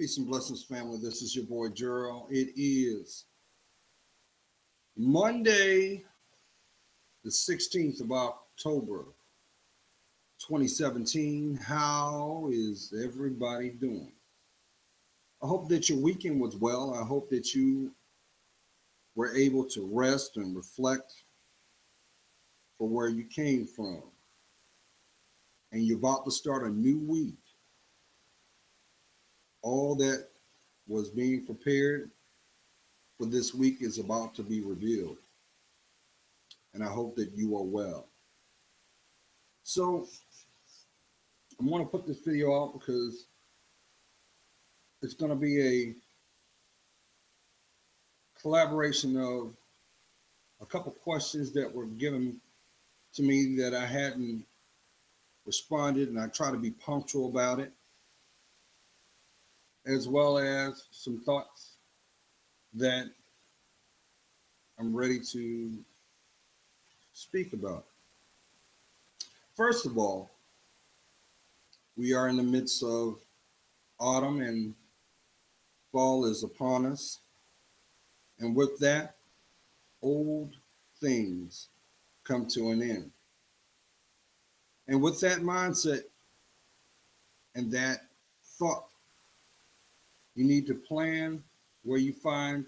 Peace and blessings, family. This is your boy Gerald. It is Monday, the 16th of October, 2017. How is everybody doing? I hope that your weekend was well. I hope that you were able to rest and reflect for where you came from. And you're about to start a new week. All that was being prepared for this week is about to be revealed. And I hope that you are well. So I'm going to put this video out because it's going to be a collaboration of a couple questions that were given to me that I hadn't responded, and I try to be punctual about it, as well as some thoughts that I'm ready to speak about. First of all, we are in the midst of autumn and fall is upon us. And with that, old things come to an end. And with that mindset and that thought, you need to plan where you'll find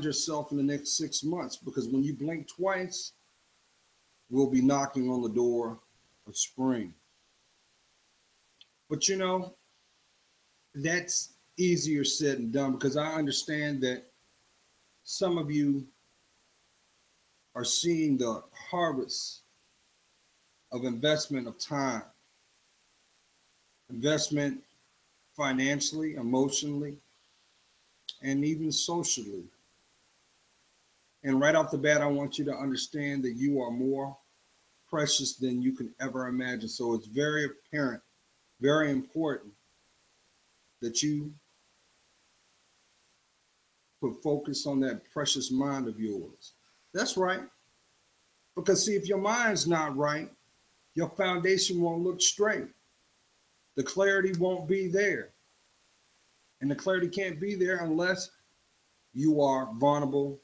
yourself in the next 6 months, because when you blink twice, we'll be knocking on the door of spring. But that's easier said than done, because I understand that some of you are seeing the harvest of investment of time, investment financially, emotionally, and even socially. And right off the bat, I want you to understand that you are more precious than you can ever imagine. So it's very apparent, very important that you put focus on that precious mind of yours. That's right. Because see, if your mind's not right, your foundation won't look straight. The clarity won't be there. And the clarity can't be there unless you are vulnerable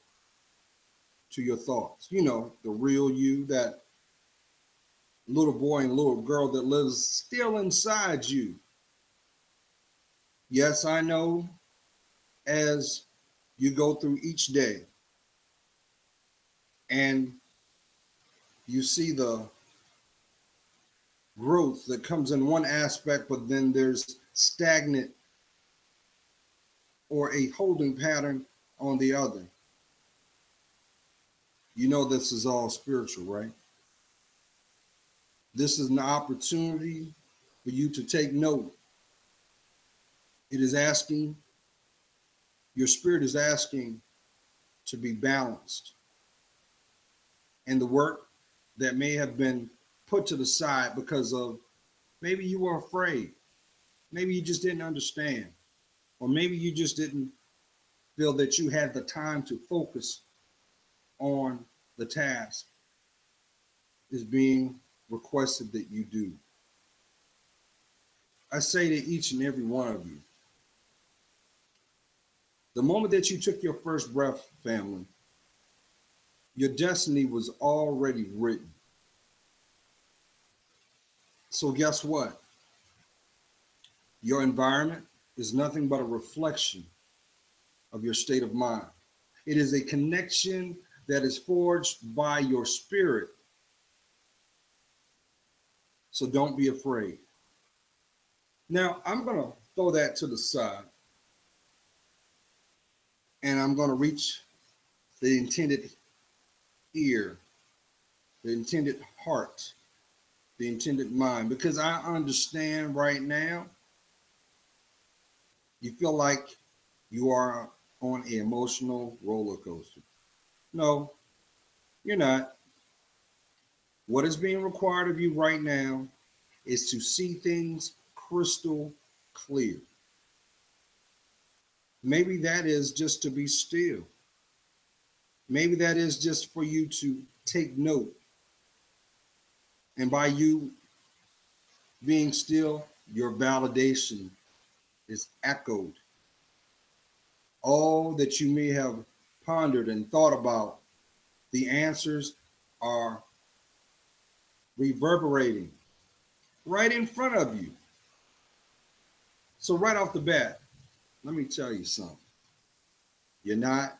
to your thoughts. The real you, that little boy and little girl that lives still inside you. Yes, I know, as you go through each day and you see the growth that comes in one aspect, but then there's stagnant or a holding pattern on the other. This is all spiritual, right? This is an opportunity for you to take note. It is asking, your spirit is asking to be balanced. And the work that may have been put to the side because of maybe you were afraid, maybe you just didn't understand, or maybe you just didn't feel that you had the time to focus on the task, is being requested that you do. I say to each and every one of you, the moment that you took your first breath, family, your destiny was already written. So guess what? Your environment is nothing but a reflection of your state of mind. It is a connection that is forged by your spirit. So don't be afraid. Now, I'm going to throw that to the side, and I'm going to reach the intended ear, the intended heart, the intended mind, because I understand right now you feel like you are on an emotional roller coaster. No, you're not. What is being required of you right now is to see things crystal clear. Maybe that is just to be still. Maybe that is just for you to take note. And by you being still, your validation is echoed. All that you may have pondered and thought about, the answers are reverberating right in front of you. So right off the bat, let me tell you something. You're not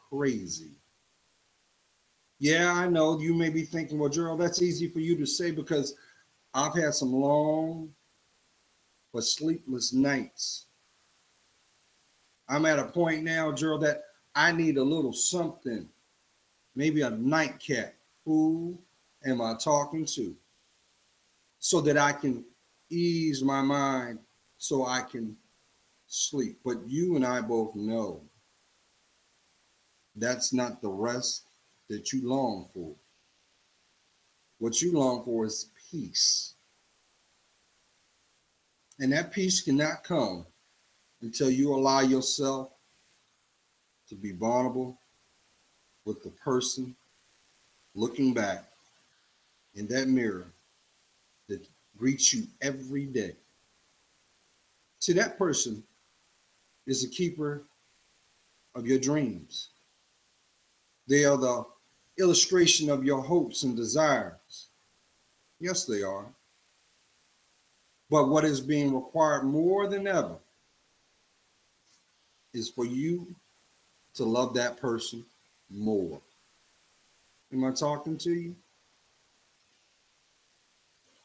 crazy. Yeah, I know you may be thinking, well, Gerald, that's easy for you to say because I've had some long but sleepless nights. I'm at a point now, Gerald, that I need a little something, maybe a nightcap. Who am I talking to? So that I can ease my mind so I can sleep. But you and I both know that's not the rest that you long for. What you long for is peace. And that peace cannot come until you allow yourself to be vulnerable with the person looking back in that mirror that greets you every day. See, that person is the keeper of your dreams. They are the illustration of your hopes and desires. Yes, they are. But what is being required more than ever is for you to love that person more. Am I talking to you?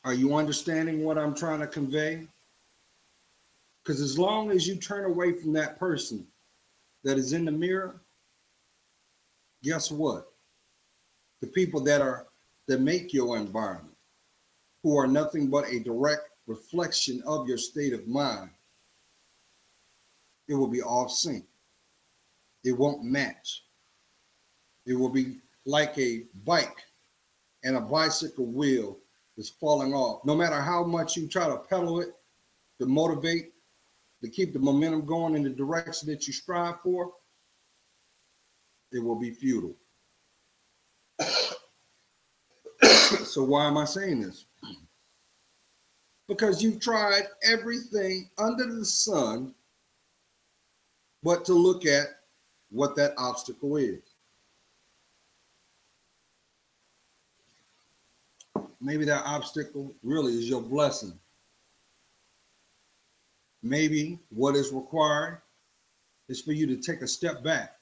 Are you understanding what I'm trying to convey? Because as long as you turn away from that person that is in the mirror, guess what? The people that make your environment, who are nothing but a direct reflection of your state of mind, it will be off sync. It won't match. It will be like a bike and a bicycle wheel is falling off. No matter how much you try to pedal it, to motivate, to keep the momentum going in the direction that you strive for, it will be futile. So why am I saying this? Because you've tried everything under the sun but to look at what that obstacle is. Maybe that obstacle really is your blessing. Maybe what is required is for you to take a step back.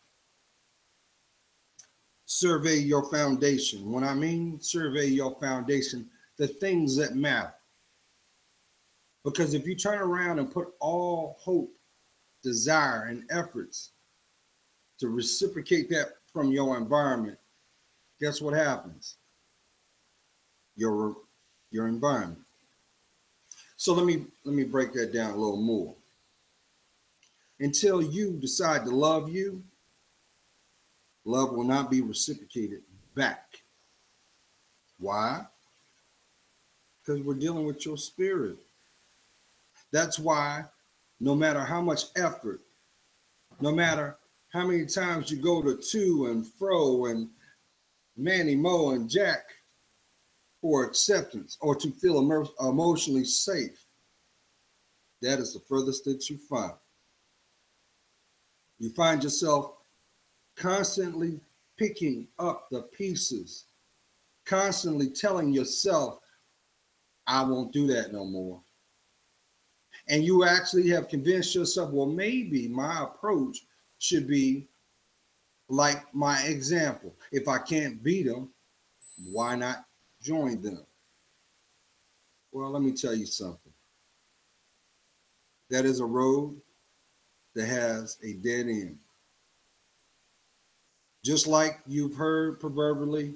Survey your foundation. When I mean survey your foundation, the things that matter. Because if you turn around and put all hope, desire, and efforts to reciprocate that from your environment, guess what happens? Your environment. So let me break that down a little more. Until you decide to love you, love will not be reciprocated back. Why? Because we're dealing with your spirit. That's why no matter how much effort, no matter how many times you go to and fro and Manny, Mo, and Jack for acceptance or to feel emotionally safe, that is the furthest that you find. You find yourself constantly picking up the pieces, constantly telling yourself, I won't do that no more. And you actually have convinced yourself, well, maybe my approach should be like my example. If I can't beat them, why not join them? Well, let me tell you something. That is a road that has a dead end. Just like you've heard proverbially,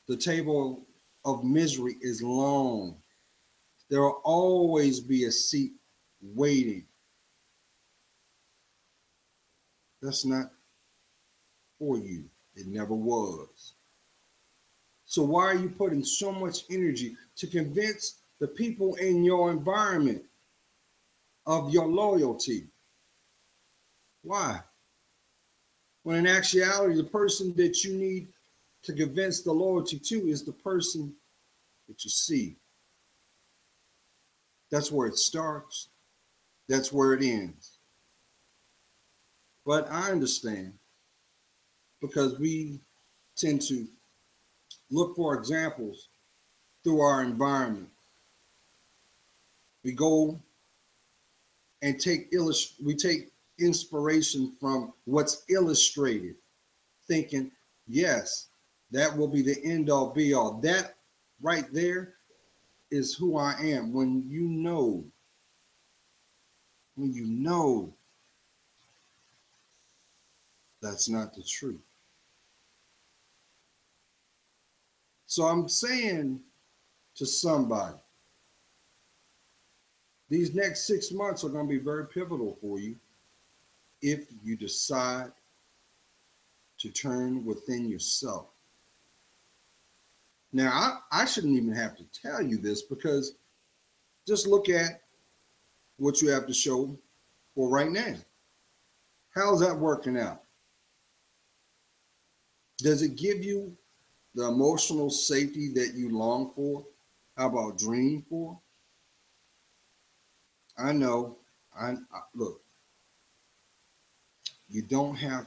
the table of misery is long. There will always be a seat waiting. That's not for you. It never was. So why are you putting so much energy to convince the people in your environment of your loyalty? Why? When in actuality, the person that you need to convince the loyalty to is the person that you see. That's where it starts. That's where it ends. But I understand because we tend to look for examples through our environment. We go and we take inspiration from what's illustrated, thinking, yes, that will be the end all be all. That right there is who I am. When you know that's not the truth. So I'm saying to somebody, these next 6 months are going to be very pivotal for you if you decide to turn within yourself. Now, I shouldn't even have to tell you this because just look at what you have to show for right now. How's that working out? Does it give you the emotional safety that you long for? How about dream for? I know. Look. You don't have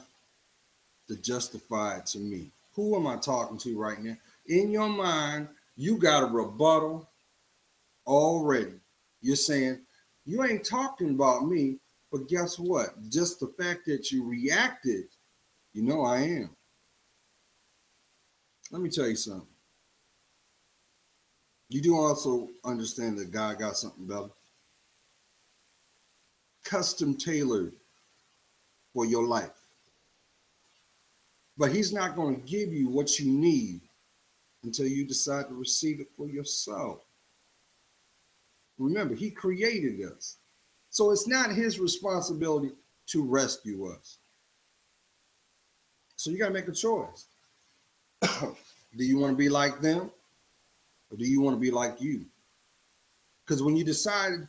to justify it to me. Who am I talking to right now? In your mind, you got a rebuttal already. You're saying, you ain't talking about me, but guess what? Just the fact that you reacted, you know I am. Let me tell you something. You do also understand that God got something better. Custom tailored for your life. But he's not going to give you what you need until you decide to receive it for yourself. Remember, he created us. So it's not his responsibility to rescue us. So you got to make a choice. Do you want to be like them? Or do you want to be like you? Because when you decide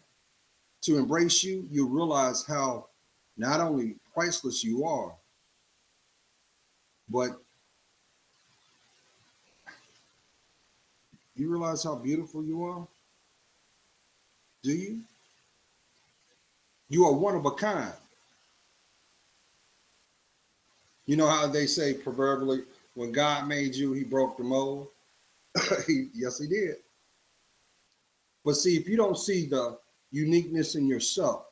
to embrace you, you realize how not only priceless you are, but you realize how beautiful you are? Do you? You are one of a kind. You know how they say proverbially, when God made you, he broke the mold? Yes, he did. But see, if you don't see the uniqueness in yourself,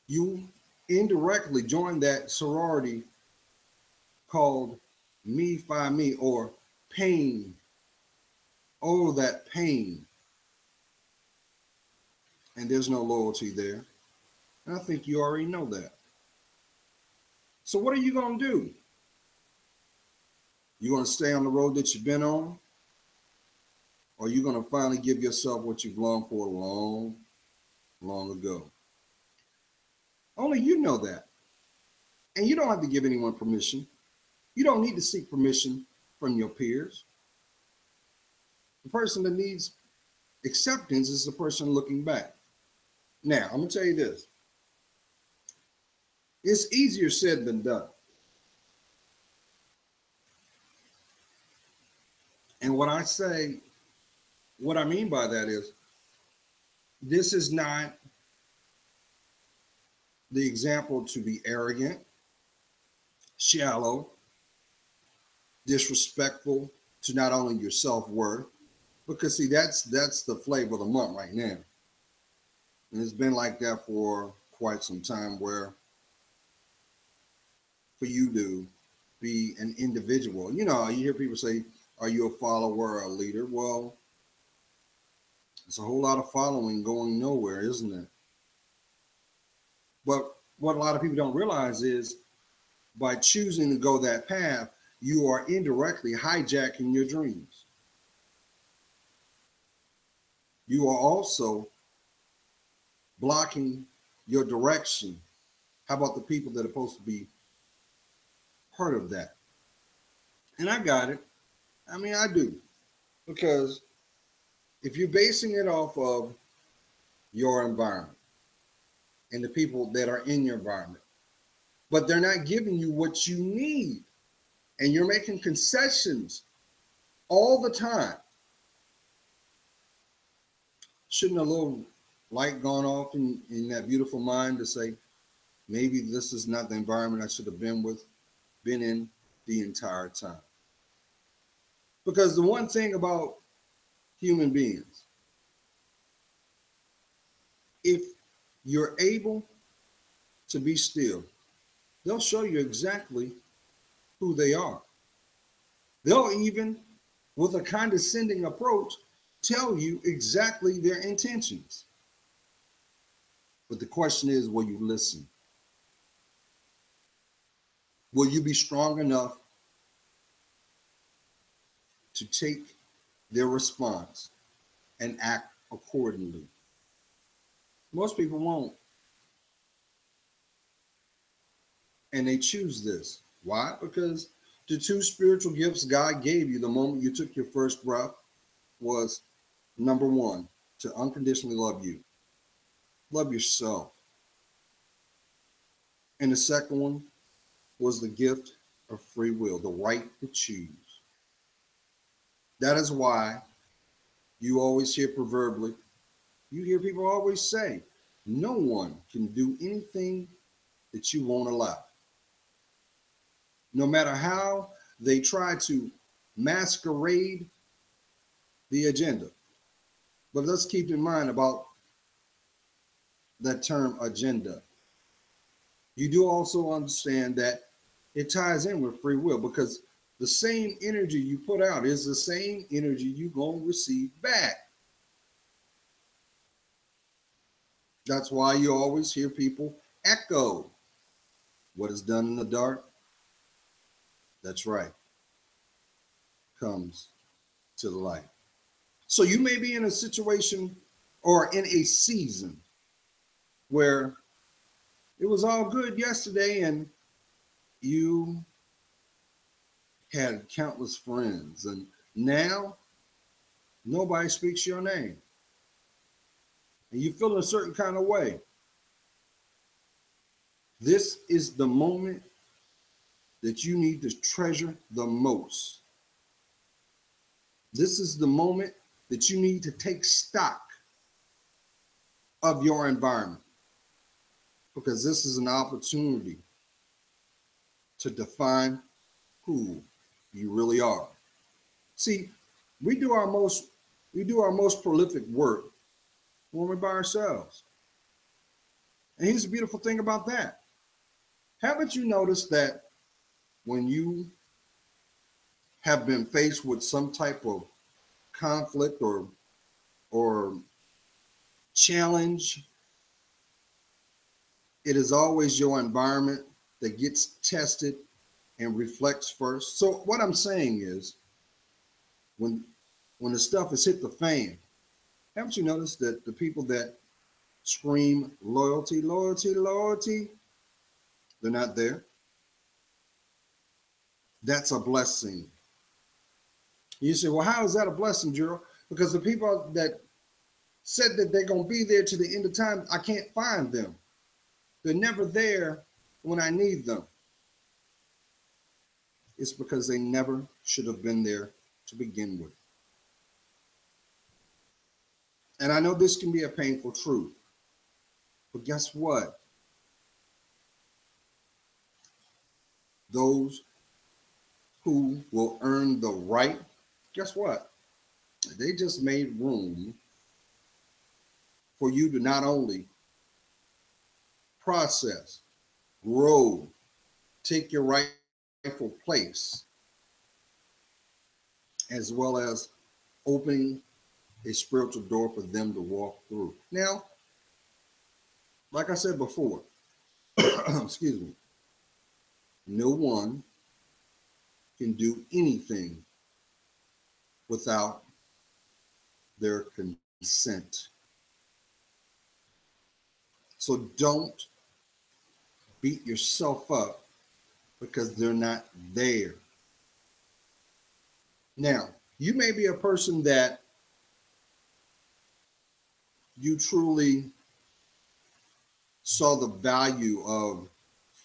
you indirectly join that sorority called me fi me, or pain. Oh, that pain. And there's no loyalty there. And I think you already know that. So what are you going to do? You going to stay on the road that you've been on? Or are you going to finally give yourself what you've longed for long, long ago? Only you know that. And you don't have to give anyone permission. You don't need to seek permission from your peers. The person that needs acceptance is the person looking back. Now, I'm going to tell you this. It's easier said than done. And what I mean by that is, this is not the example to be arrogant, shallow, disrespectful to not only your self-worth, because see, that's the flavor of the month right now. And it's been like that for quite some time, where for you to be an individual, you hear people say, are you a follower or a leader? Well, it's a whole lot of following going nowhere, isn't it? But what a lot of people don't realize is, by choosing to go that path, you are indirectly hijacking your dreams. You are also blocking your direction. How about the people that are supposed to be part of that? And I got it. I mean, I do. Because if you're basing it off of your environment and the people that are in your environment, but they're not giving you what you need, and you're making concessions all the time, shouldn't a little light gone off in that beautiful mind to say, maybe this is not the environment I should have been in the entire time? Because the one thing about human beings, if you're able to be still, they'll show you exactly who they are. They'll even, with a condescending approach, tell you exactly their intentions. But the question is, will you listen? Will you be strong enough to take their response and act accordingly? Most people won't. And they choose this. Why? Because the two spiritual gifts God gave you the moment you took your first breath was, number one, to unconditionally love you, love yourself. And the second one was the gift of free will, the right to choose. That is why you always hear proverbially, you hear people always say, no one can do anything that you won't allow. No matter how they try to masquerade the agenda. But let's keep in mind about that term agenda. You do also understand that it ties in with free will, because the same energy you put out is the same energy you're going to receive back. That's why you always hear people echo what is done in the dark. That's right, comes to the light. So you may be in a situation or in a season where it was all good yesterday and you had countless friends, and now nobody speaks your name and you feel a certain kind of way. This is the moment that you need to treasure the most. This is the moment that you need to take stock of your environment, because this is an opportunity to define who you really are. See, we do our most prolific work when we're by ourselves. And here's the beautiful thing about that. Haven't you noticed that when you have been faced with some type of conflict or challenge, it is always your environment that gets tested and reflects first? So what I'm saying is, when the stuff has hit the fan, haven't you noticed that the people that scream loyalty, loyalty, loyalty, they're not there? That's a blessing. You say, well, how is that a blessing, Gerald? Because the people that said that they're going to be there to the end of time, I can't find them. They're never there when I need them. It's because they never should have been there to begin with. And I know this can be a painful truth, but guess what? Those who will earn the right, guess what? They just made room for you to not only process, grow, take your rightful place, as well as opening a spiritual door for them to walk through. Now, like I said before, excuse me, no one can do anything without their consent. So don't beat yourself up because they're not there. Now, you may be a person that you truly saw the value of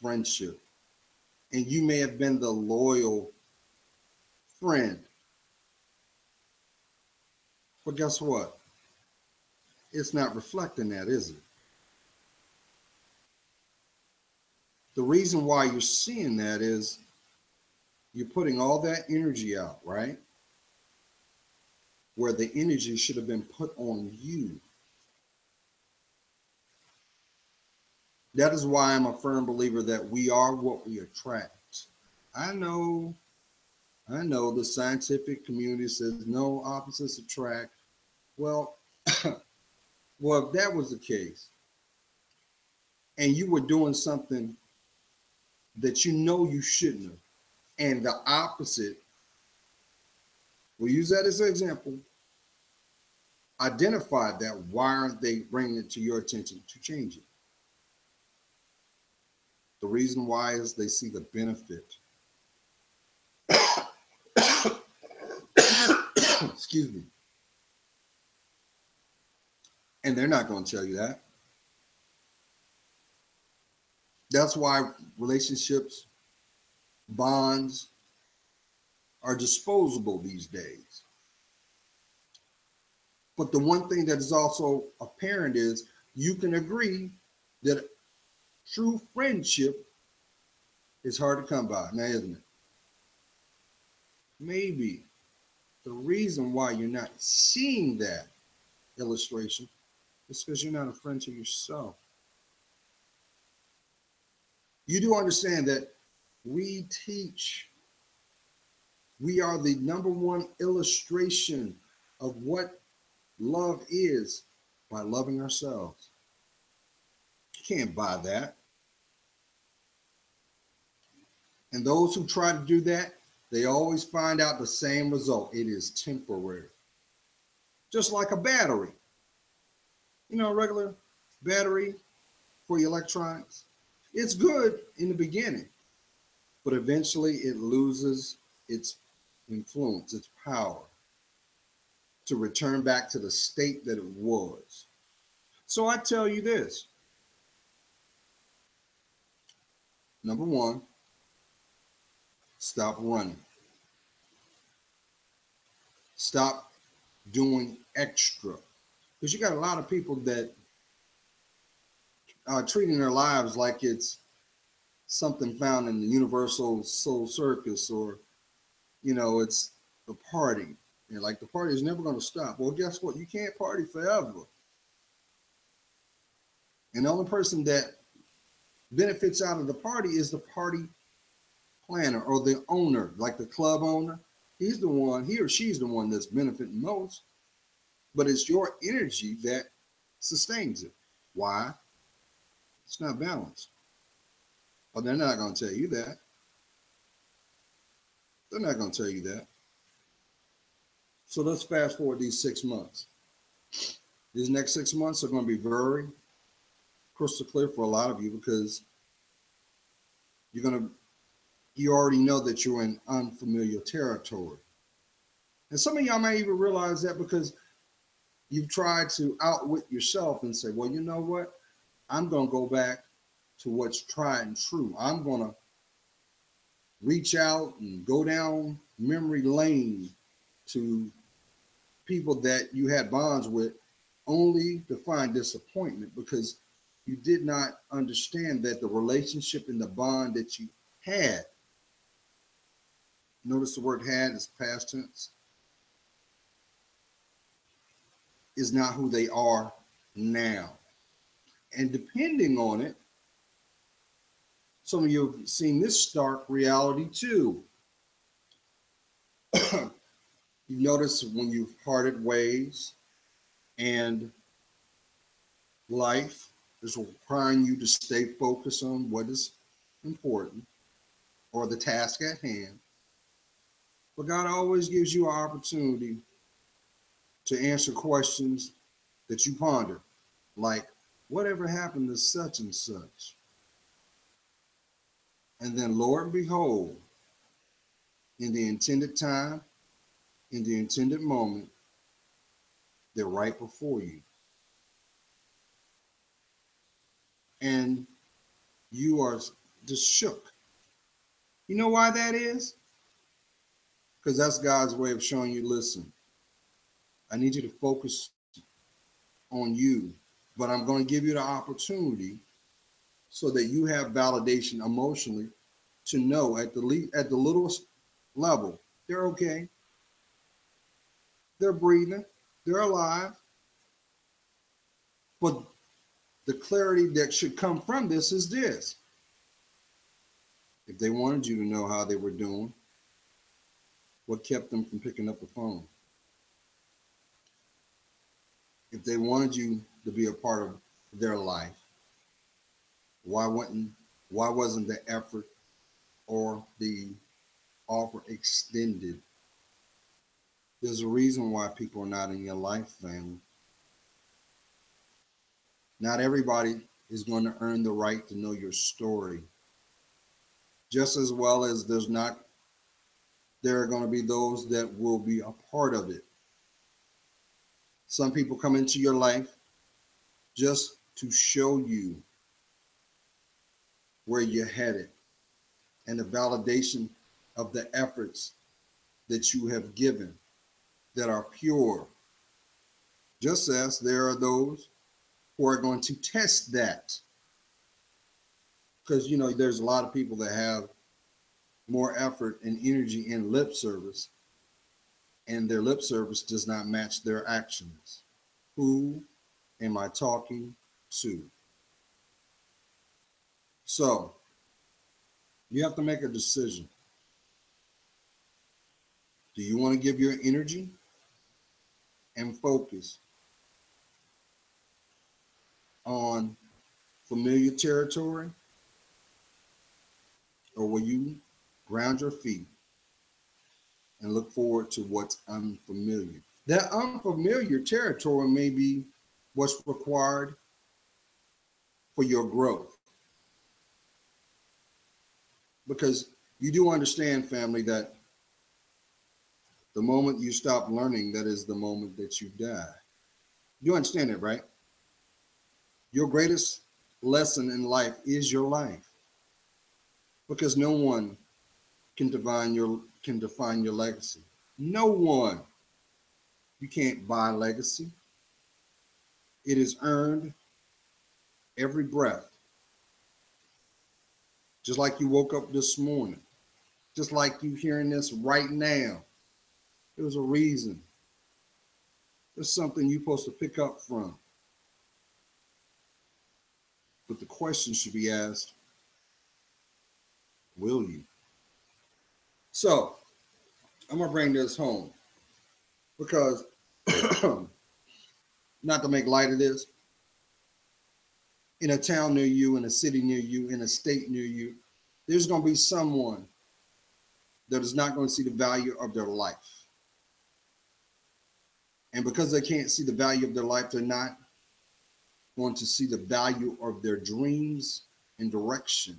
friendship, and you may have been the loyal friend. But guess what? it's not reflecting that, is it? The reason why you're seeing that is you're putting all that energy out, right? Where the energy should have been put on you. That is why I'm a firm believer that we are what we attract. I know, I know the scientific community says no, opposites attract. Well, well, if that was the case, and you were doing something that you know you shouldn't have, and the opposite, we'll use that as an example, identified that, why aren't they bringing it to your attention to change it? The reason why is they see the benefit. Excuse me. And they're not going to tell you that. That's why relationships, bonds are disposable these days. But the one thing that is also apparent is you can agree that true friendship is hard to come by, now isn't it? Maybe the reason why you're not seeing that illustration is because you're not a friend to yourself. You do understand that we teach, we are the number one illustration of what love is by loving ourselves. You can't buy that. And those who try to do that, they always find out the same result. It is temporary. Just like a battery. You know, a regular battery for your electronics. It's good in the beginning, but eventually it loses its influence, its power, to return back to the state that it was. So I tell you this. Number one, stop running. Stop doing extra. Because you got a lot of people that are treating their lives like it's something found in the Universal Soul Circus, or, you know, it's the party. And like, the party is never going to stop. Well, guess what? You can't party forever. And the only person that benefits out of the party is the party planner or the owner, like the club owner. He's the one, he or she's the one that's benefiting most. But it's your energy that sustains it. Why? It's not balanced. But they're not going to tell you that. They're not going to tell you that. So let's fast forward these 6 months. These next 6 months are going to be very crystal clear for a lot of you, because you already know that you're in unfamiliar territory. And some of y'all might even realize that because you've tried to outwit yourself and say, well, you know what? I'm going to go back to what's tried and true. I'm going to reach out and go down memory lane to people that you had bonds with, only to find disappointment because you did not understand that the relationship and the bond that you had, notice the word had is past tense, is not who they are now. And depending on it, some of you have seen this stark reality too. You've noticed when you've parted ways and life is requiring you to stay focused on what is important or the task at hand. But God always gives you an opportunity to answer questions that you ponder, like, whatever happened to such and such? And then, Lord and behold, in the intended time, in the intended moment, they're right before you. And you are just shook. You know why that is? Because that's God's way of showing you, listen, I need you to focus on you, but I'm going to give you the opportunity so that you have validation emotionally to know at the littlest level, they're okay, they're breathing, they're alive. But the clarity that should come from this is this. If they wanted you to know how they were doing, what kept them from picking up the phone? If they wanted you to be a part of their life, why wouldn't why wasn't the effort or the offer extended? There's a reason why people are not in your life, family. Not everybody is going to earn the right to know your story. Just as well as there are going to be those that will be a part of it. Some people come into your life just to show you where you're headed and the validation of the efforts that you have given that are pure. Just as there are those who are going to test that. Because, there's a lot of people that have more effort and energy in lip service, and their lip service does not match their actions. Who am I talking to? So, you have to make a decision. Do you want to give your energy and focus on familiar territory, or will you ground your feet and look forward to what's unfamiliar? That unfamiliar territory may be what's required for your growth. Because you do understand, family, that the moment you stop learning, that is the moment that you die. You understand that, right? Your greatest lesson in life is your life. Because no one can define your legacy. No one. You can't buy legacy. It is earned every breath. Just like you woke up this morning. Just like you hearing this right now. There's a reason. There's something you're supposed to pick up from. But the question should be asked, will you? So, I'm going to bring this home because, not to make light of this, in a town near you, in a city near you, in a state near you, there's going to be someone that is not going to see the value of their life. And because they can't see the value of their life, they're not going to see the value of their dreams and direction.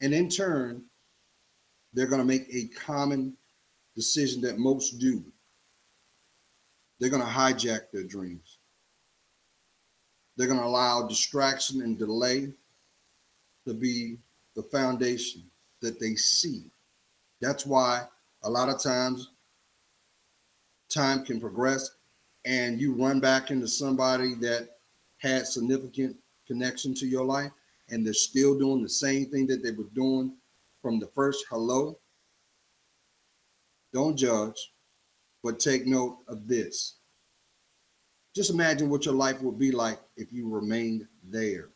And in turn, they're going to make a common decision that most do. They're going to hijack their dreams. They're going to allow distraction and delay to be the foundation that they see. That's why a lot of times time can progress and you run back into somebody that had significant connection to your life and they're still doing the same thing that they were doing from the first hello. Don't judge, but take note of this. Just imagine what your life would be like if you remained there.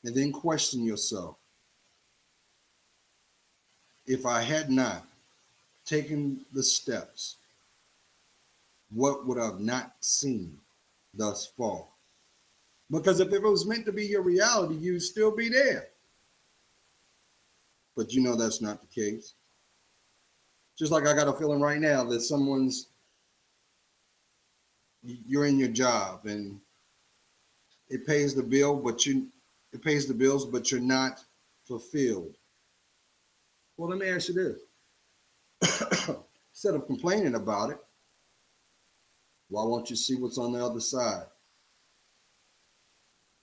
And then question yourself. If I had not taken the steps, what would I have not seen thus far? Because if it was meant to be your reality, you'd still be there. But that's not the case. Just like I got a feeling right now that you're in your job and it pays the bills, but you're not fulfilled. Well, let me ask you this. Instead of complaining about it, why won't you see what's on the other side?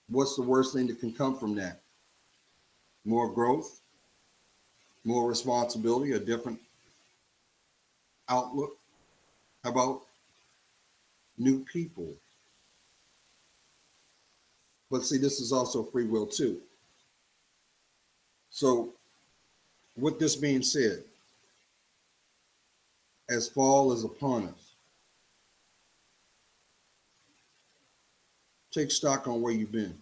What's the worst thing that can come from that? More growth, more responsibility, a different outlook. How about new people. But see, this is also free will too. So, with this being said, as fall is upon us, take stock on where you've been.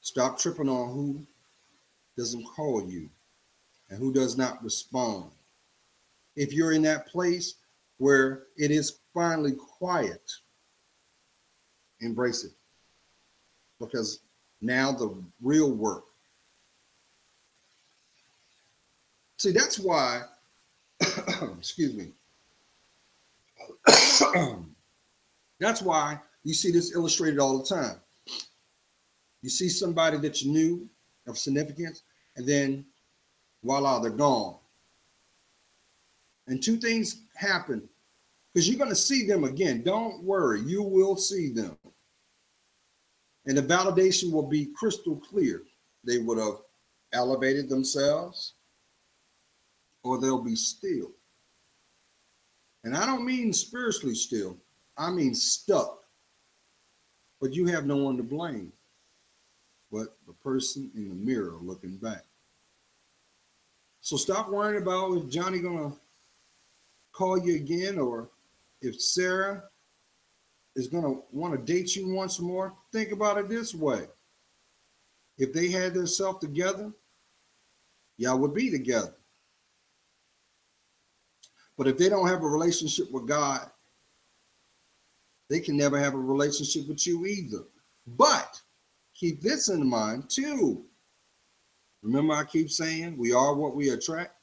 Stop tripping on who doesn't call you and who does not respond. If you're in that place where it is finally quiet, embrace it. Because now the real work. See, that's why, excuse me, that's why you see this illustrated all the time. You see somebody that you knew of significance, and then voila, they're gone. And two things happen because you're going to see them again. Don't worry, you will see them. And the validation will be crystal clear. They would have elevated themselves or they'll be still. And I don't mean spiritually still, I mean stuck. But you have no one to blame but the person in the mirror looking back. So stop worrying about if Johnny gonna call you again or if Sarah is gonna want to date you once more. Think about it this way. If they had themselves together, y'all would be together. But if they don't have a relationship with God, they can never have a relationship with you either. But keep this in mind too. Remember, I keep saying we are what we attract.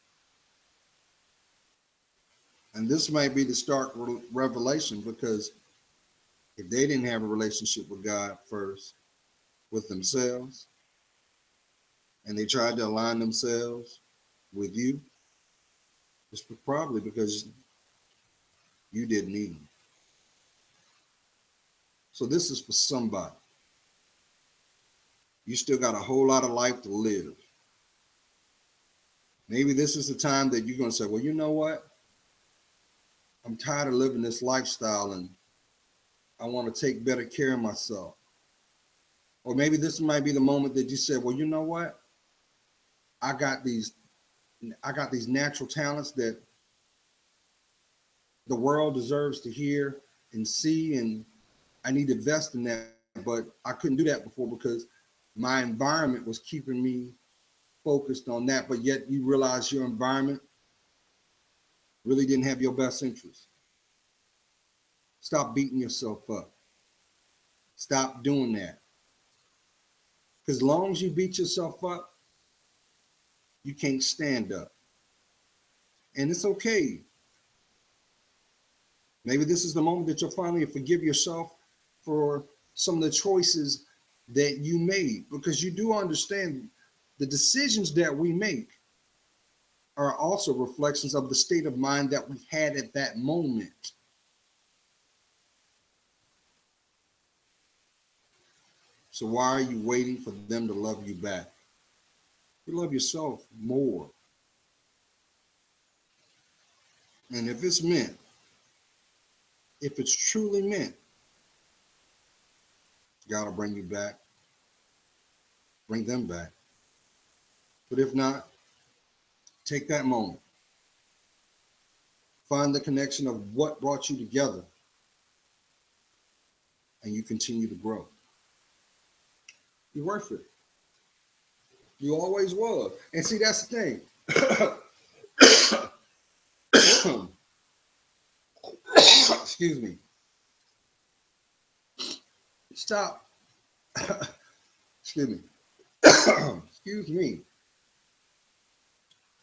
And this might be the stark revelation because if they didn't have a relationship with God first, with themselves, and they tried to align themselves with you, it's probably because you didn't need them. So this is for somebody. You still got a whole lot of life to live. Maybe this is the time that you're going to say, well, you know what? I'm tired of living this lifestyle and I want to take better care of myself. Or maybe this might be the moment that you said, well, you know what? I got these natural talents that the world deserves to hear and see, and I need to invest in that. But I couldn't do that before because my environment was keeping me focused on that. But yet you realize your environment really didn't have your best interest. Stop beating yourself up. Stop doing that. Because as long as you beat yourself up, you can't stand up. And it's okay. Maybe this is the moment that you'll finally forgive yourself for some of the choices that you made, because you do understand the decisions that we make are also reflections of the state of mind that we had at that moment. So why are you waiting for them to love you back? You love yourself more. And if it's meant, if it's truly meant, God will bring you back, bring them back. But if not, take that moment. Find the connection of what brought you together, and you continue to grow. You're worth it. You always was. And see, that's the thing. Excuse me. Stop. Excuse me. Excuse me.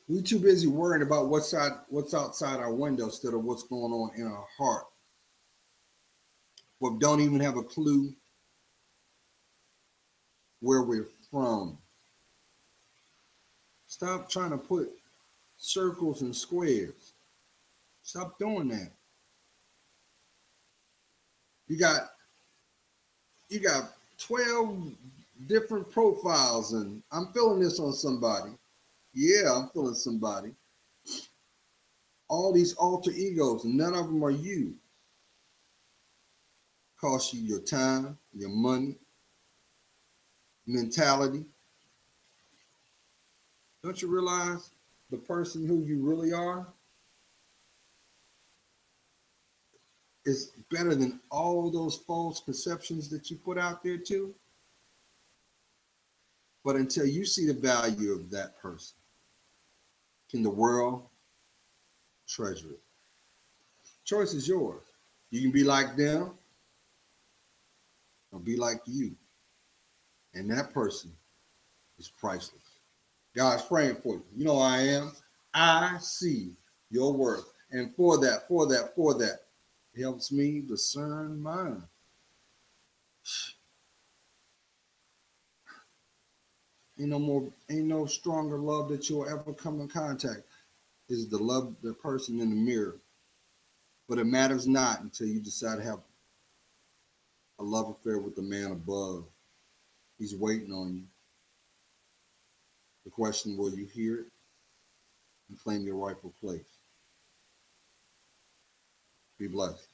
We're too busy worrying about what's outside our window instead of what's going on in our heart. But don't even have a clue where we're from. Stop trying to put circles and squares. Stop doing that. You got 12 different profiles, and I'm feeling this on somebody. Yeah, I'm feeling somebody. All these alter egos, and none of them are you. Cost you your time, your money, mentality. Don't you realize the person who you really are is better than all those false perceptions that you put out there too? But until you see the value of that person, can the world treasure it? Choice is yours. You can be like them or be like you. And that person is priceless. God's praying for you. You know who I am. I see your worth. And for that, it helps me discern mine. Ain't no stronger love that you'll ever come in contact is the love the person in the mirror. But it matters not until you decide to have a love affair with the man above. He's waiting on you. The question, will you hear it and claim your rightful place? Be blessed.